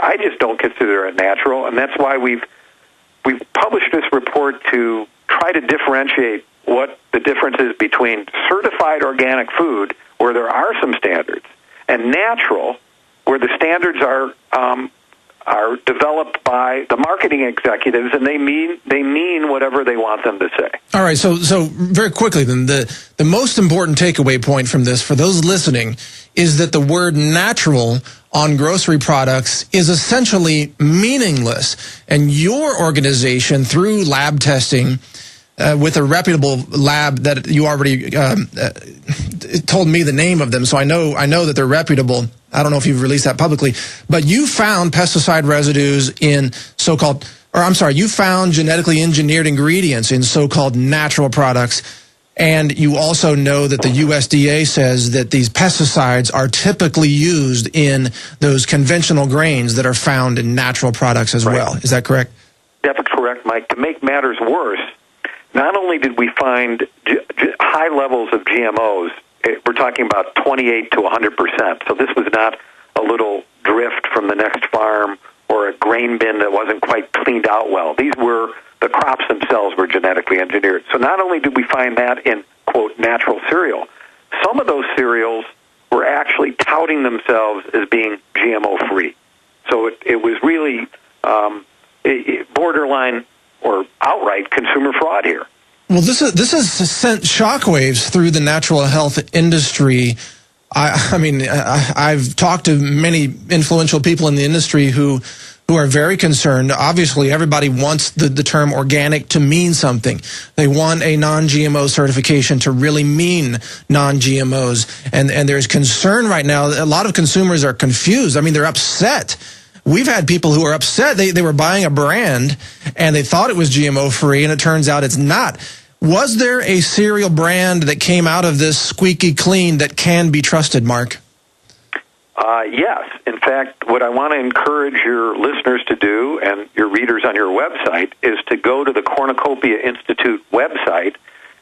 I just don't consider it natural, and that's why we've published this report to try to differentiate what the difference is between certified organic food, where there are some standards, and natural, where the standards are developed by the marketing executives, and they mean whatever they want them to say. All right, so very quickly then, the most important takeaway point from this for those listening is that the word natural on grocery products is essentially meaningless. And your organization, through lab testing, with a reputable lab that you already told me the name of them, so I know that they're reputable. I don't know if you've released that publicly, but you found pesticide residues in you found genetically engineered ingredients in so-called natural products, and you also know that the USDA says that these pesticides are typically used in those conventional grains that are found in natural products as well. Is that correct? That's correct, Mike. To make matters worse, not only did we find high levels of GMOs, we're talking about 28 to 100%. So this was not a little drift from the next farm or a grain bin that wasn't quite cleaned out well. These were, the crops themselves were genetically engineered. So not only did we find that in, quote, natural cereal, some of those cereals were actually touting themselves as being GMO-free. So it was really borderline or outright consumer fraud here. Well, this has sent shockwaves through the natural health industry. I've talked to many influential people in the industry who are very concerned. Obviously, everybody wants the term organic to mean something. They want a non-GMO certification to really mean non-GMOs. And there's concern right now. A lot of consumers are confused. I mean, they're upset. We've had people who are upset. They were buying a brand, and they thought it was GMO-free, and it turns out it's not. Was there a cereal brand that came out of this squeaky clean that can be trusted, Mark? Yes. In fact, what I want to encourage your listeners to do and your readers on your website is to go to the Cornucopia Institute website,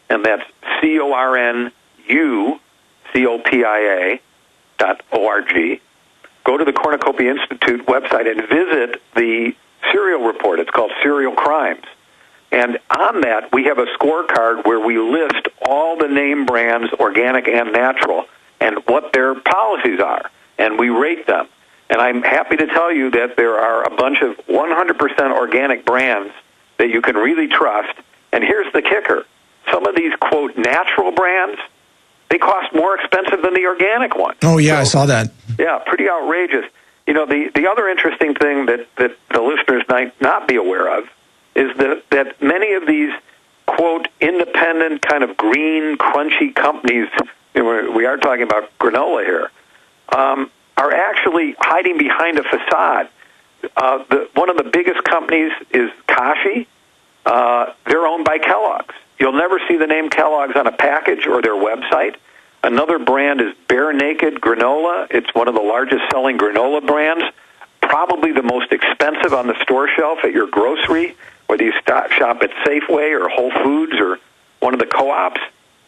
and that's CORNUCOPIA.org. Go to the Cornucopia Institute website and visit the cereal report. It's called Cereal Crimes. And on that, we have a scorecard where we list all the name brands, organic and natural, and what their policies are. And we rate them. And I'm happy to tell you that there are a bunch of 100% organic brands that you can really trust. And here's the kicker. Some of these, quote, natural brands, they cost more expensive than the organic ones. Oh, yeah, I saw that. Yeah, pretty outrageous. You know, the other interesting thing that the listeners might not be aware of is that many of these, quote, independent kind of green, crunchy companies, we are talking about granola here, are actually hiding behind a facade. One of the biggest companies is Kashi. They're owned by Kellogg's. You'll never see the name Kellogg's on a package or their website. Another brand is Bare Naked Granola. It's one of the largest selling granola brands, probably the most expensive on the store shelf at your grocery, whether you shop at Safeway or Whole Foods or one of the co-ops.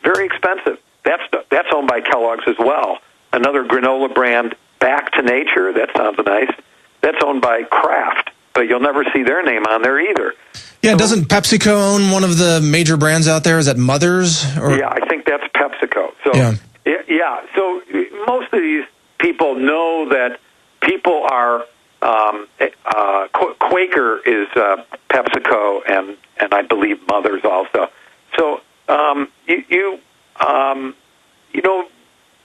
Very expensive. That's owned by Kellogg's as well. Another granola brand, Back to Nature, that sounds nice. That's owned by Kraft, but you'll never see their name on there either. Yeah, so, doesn't PepsiCo own one of the major brands out there? Is that Mother's? Or? Yeah, I think that's PepsiCo. So, yeah. So most of these people know that people are Quaker is PepsiCo, and I believe Mother's also. So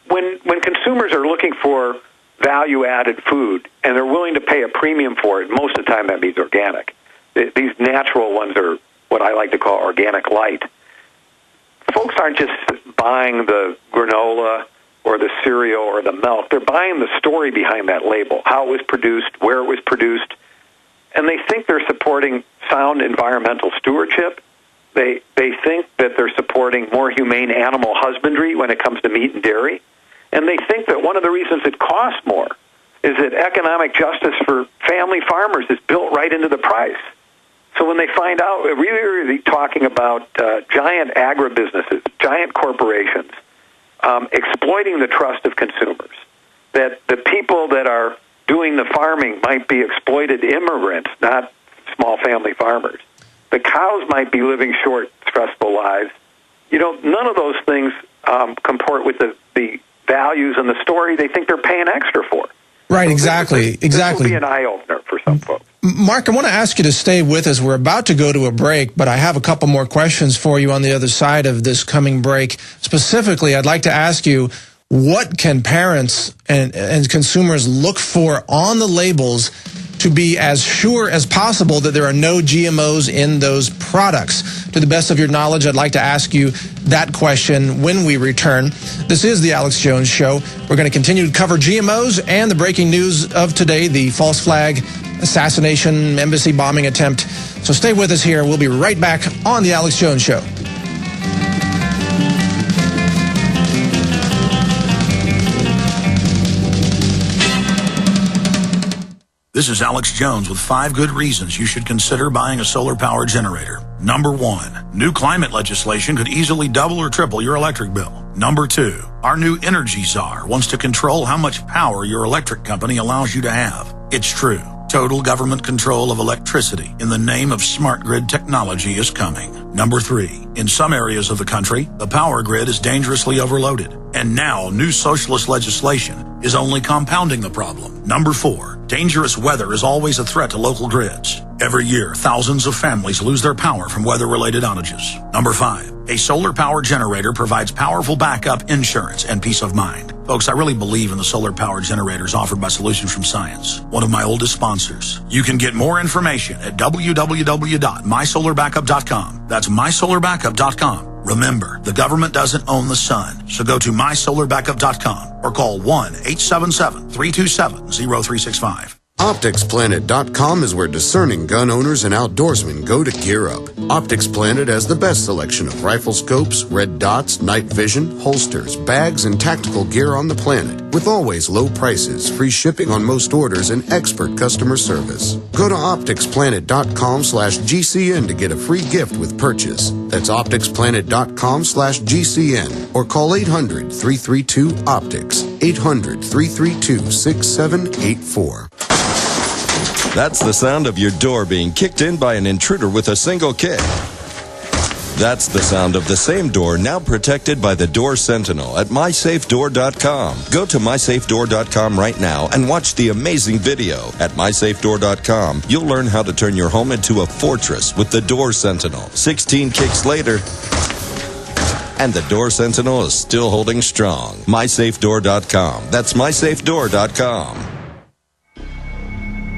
when consumers are looking for value-added food and they're willing to pay a premium for it, most of the time that means organic. These natural ones are what I like to call organic light. Folks aren't just buying the granola or the cereal or the milk. They're buying the story behind that label, how it was produced, where it was produced, and they think they're supporting sound environmental stewardship. They think that they're supporting more humane animal husbandry when it comes to meat and dairy. And they think that one of the reasons it costs more is that economic justice for family farmers is built right into the price. So when they find out, we're really talking about giant agribusinesses, giant corporations, exploiting the trust of consumers, that the people that are doing the farming might be exploited immigrants, not small family farmers. The cows might be living short, stressful lives. None of those things comport with the values and the story they think they're paying extra for. Right, exactly. This will be an eye-opener for some folks. Mark, I want to ask you to stay with us. We're about to go to a break, but I have a couple more questions for you on the other side of this coming break. Specifically, I'd like to ask you, what can parents and consumers look for on the labels to be as sure as possible that there are no GMOs in those products? To the best of your knowledge, I'd like to ask you that question when we return. This is the Alex Jones Show. We're going to continue to cover GMOs and the breaking news of today, the false flag assassination embassy bombing attempt. So stay with us here. We'll be right back on the Alex Jones Show. This is Alex Jones with 5 good reasons you should consider buying a solar power generator. Number 1, new climate legislation could easily double or triple your electric bill. Number 2, our new energy czar wants to control how much power your electric company allows you to have. It's true. Total government control of electricity in the name of smart grid technology is coming. Number 3, in some areas of the country, the power grid is dangerously overloaded. And now, new socialist legislation is only compounding the problem. Number 4, dangerous weather is always a threat to local grids. Every year, thousands of families lose their power from weather-related outages. Number 5, a solar power generator provides powerful backup insurance and peace of mind. Folks, I really believe in the solar power generators offered by Solutions from Science, one of my oldest sponsors. You can get more information at www.mysolarbackup.com. That's mysolarbackup.com. Remember, the government doesn't own the sun, so go to mysolarbackup.com or call 1-877-327-0365. OpticsPlanet.com is where discerning gun owners and outdoorsmen go to gear up. Optics Planet has the best selection of rifle scopes, red dots, night vision, holsters, bags, and tactical gear on the planet, with always low prices, free shipping on most orders, and expert customer service. Go to OpticsPlanet.com/GCN to get a free gift with purchase. That's OpticsPlanet.com/GCN or call 800-332-OPTICS, 800-332-6784. That's the sound of your door being kicked in by an intruder with a single kick. That's the sound of the same door now protected by the Door Sentinel at MySafeDoor.com. Go to MySafeDoor.com right now and watch the amazing video. At MySafeDoor.com, you'll learn how to turn your home into a fortress with the Door Sentinel. 16 kicks later, and the Door Sentinel is still holding strong. MySafeDoor.com. That's MySafeDoor.com.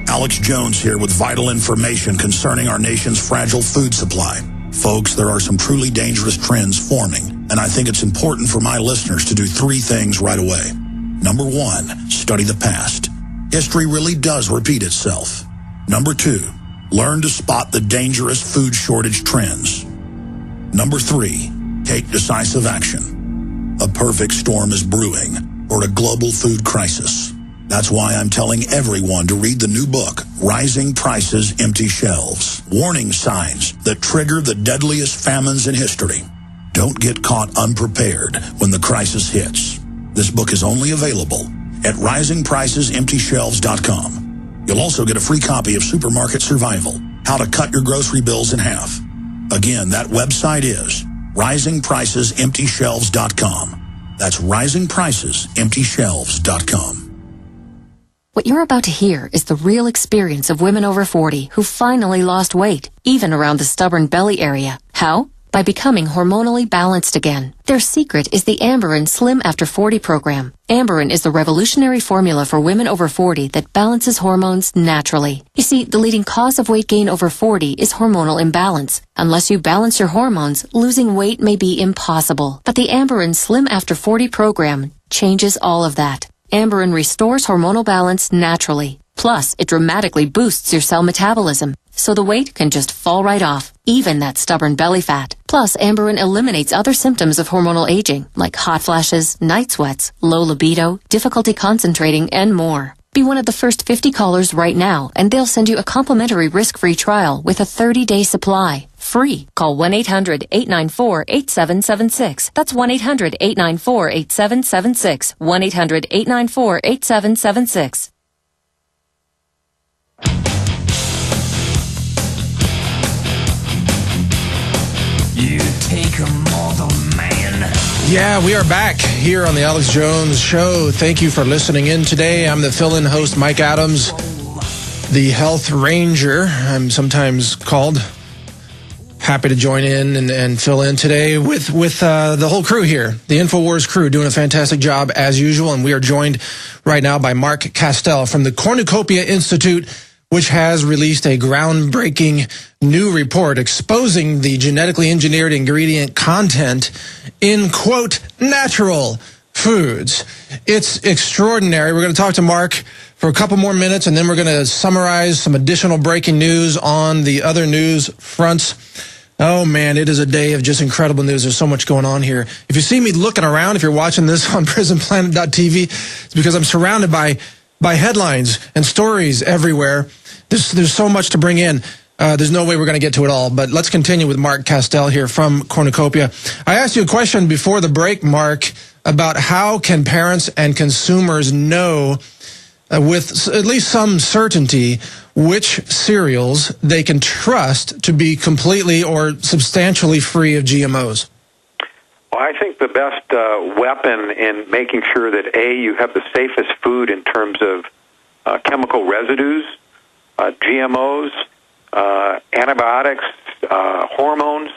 Alex Jones here with vital information concerning our nation's fragile food supply. Folks, there are some truly dangerous trends forming, and I think it's important for my listeners to do 3 things right away. Number 1, study the past. History really does repeat itself. Number 2, learn to spot the dangerous food shortage trends. Number 3, take decisive action. A perfect storm is brewing for a global food crisis. That's why I'm telling everyone to read the new book, Rising Prices, Empty Shelves. Warning signs that trigger the deadliest famines in history. Don't get caught unprepared when the crisis hits. This book is only available at risingpricesemptyshelves.com. You'll also get a free copy of Supermarket Survival, How to Cut Your Grocery Bills in Half. Again, that website is risingpricesemptyshelves.com. That's risingpricesemptyshelves.com. What you're about to hear is the real experience of women over 40 who finally lost weight, even around the stubborn belly area. How? By becoming hormonally balanced again. Their secret is the Amberin Slim After 40 program. Amberin is the revolutionary formula for women over 40 that balances hormones naturally. You see, the leading cause of weight gain over 40 is hormonal imbalance. Unless you balance your hormones, losing weight may be impossible. But the Amberin Slim After 40 program changes all of that. Amberin restores hormonal balance naturally. Plus, it dramatically boosts your cell metabolism, so the weight can just fall right off, even that stubborn belly fat. Plus, Amberin eliminates other symptoms of hormonal aging, like hot flashes, night sweats, low libido, difficulty concentrating, and more. Be one of the first 50 callers right now, and they'll send you a complimentary risk-free trial with a 30-day supply. Free. Call 1-800-894-8776. That's 1-800-894-8776. 1-800-894-8776. Yeah, we are back here on the Alex Jones Show. Thank you for listening in today. I'm the fill-in host, Mike Adams, the Health Ranger, I'm sometimes called. Happy to join in and fill in today with the whole crew here, the InfoWars crew, doing a fantastic job as usual. And we are joined right now by Mark Kastel from the Cornucopia Institute, which has released a groundbreaking new report exposing the genetically engineered ingredient content in, quote, natural foods. It's extraordinary. We're going to talk to Mark for a couple more minutes, and then we're going to summarize some additional breaking news on the other news fronts. Oh, man, it is a day of just incredible news. There's so much going on here. If you see me looking around, if you're watching this on prisonplanet.tv, it's because I'm surrounded by headlines and stories everywhere. There's so much to bring in. There's no way we're going to get to it all, but let's continue with Mark Kastel here from Cornucopia. I asked you a question before the break, Mark, about how can parents and consumers know with at least some certainty which cereals they can trust to be completely or substantially free of GMOs? Well, I think the best weapon in making sure that, A, you have the safest food in terms of chemical residues, GMOs, antibiotics, hormones,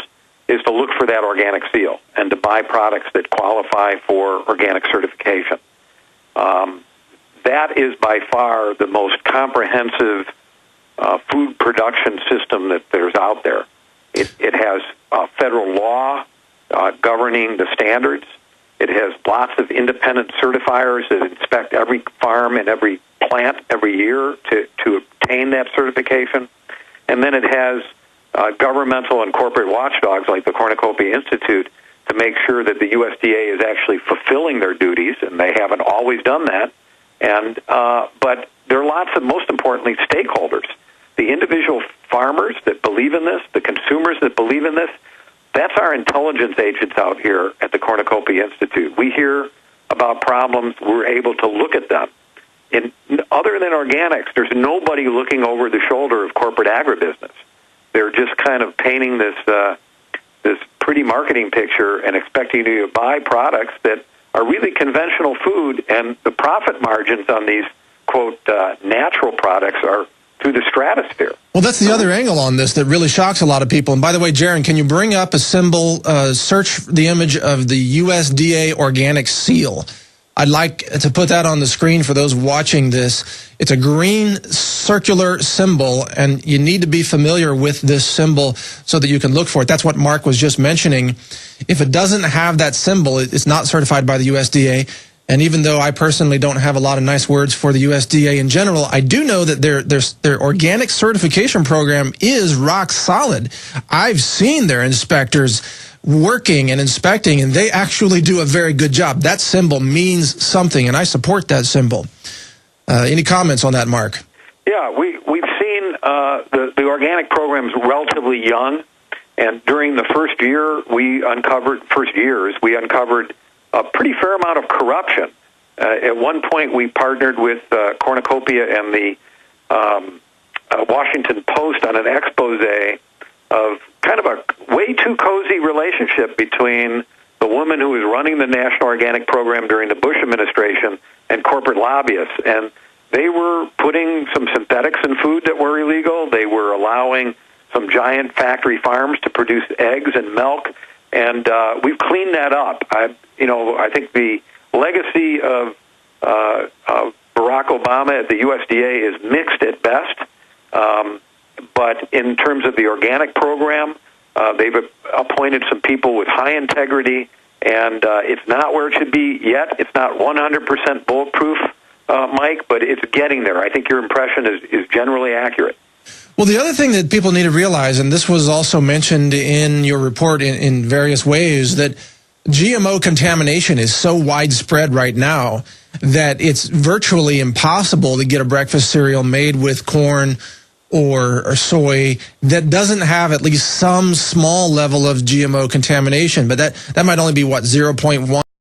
is to look for that organic seal and to buy products that qualify for organic certification. That is by far the most comprehensive food production system that there's out there. It has federal law governing the standards. It has lots of independent certifiers that inspect every farm and every plant every year to obtain that certification. And then it has governmental and corporate watchdogs like the Cornucopia Institute to make sure that the USDA is actually fulfilling their duties, and they haven't always done that. And but there are lots of, most importantly, stakeholders. The individual farmers that believe in this, the consumers that believe in this, that's our intelligence agents out here at the Cornucopia Institute. We hear about problems, we're able to look at them. Other than organics, there's nobody looking over the shoulder of corporate agribusiness. They're just kind of painting this pretty marketing picture and expecting you to buy products that are really conventional food, and the profit margins on these, quote, natural products are through the stratosphere. Well, that's the other angle on this that really shocks a lot of people. And by the way, Jaron, can you bring up a symbol, search the image of the USDA organic seal? I'd like to put that on the screen for those watching this. It's a green circular symbol, and you need to be familiar with this symbol so that you can look for it. That's what Mark was just mentioning. If it doesn't have that symbol, it's not certified by the USDA. And even though I personally don't have a lot of nice words for the USDA in general, I do know that their organic certification program is rock solid. I've seen their inspectors working and inspecting, and they actually do a very good job. That symbol means something, and I support that symbol. Any comments on that, Mark? Yeah, we've seen the organic program's relatively young, and during the first years, we uncovered a pretty fair amount of corruption. At one point, we partnered with Cornucopia and the Washington Post on an expose of kind of a way too cozy relationship between the woman who was running the National Organic Program during the Bush administration and corporate lobbyists. And they were putting some synthetics in food that were illegal. They were allowing some giant factory farms to produce eggs and milk. And we've cleaned that up. I think the legacy of Barack Obama at the USDA is mixed at best. But in terms of the organic program, they've appointed some people with high integrity, and it's not where it should be yet. It's not 100% bulletproof, Mike, but it's getting there. I think your impression is generally accurate. Well, the other thing that people need to realize, and this was also mentioned in your report in various ways, that GMO contamination is so widespread right now that it's virtually impossible to get a breakfast cereal made with corn or soy that doesn't have at least some small level of GMO contamination. But that might only be, 0.1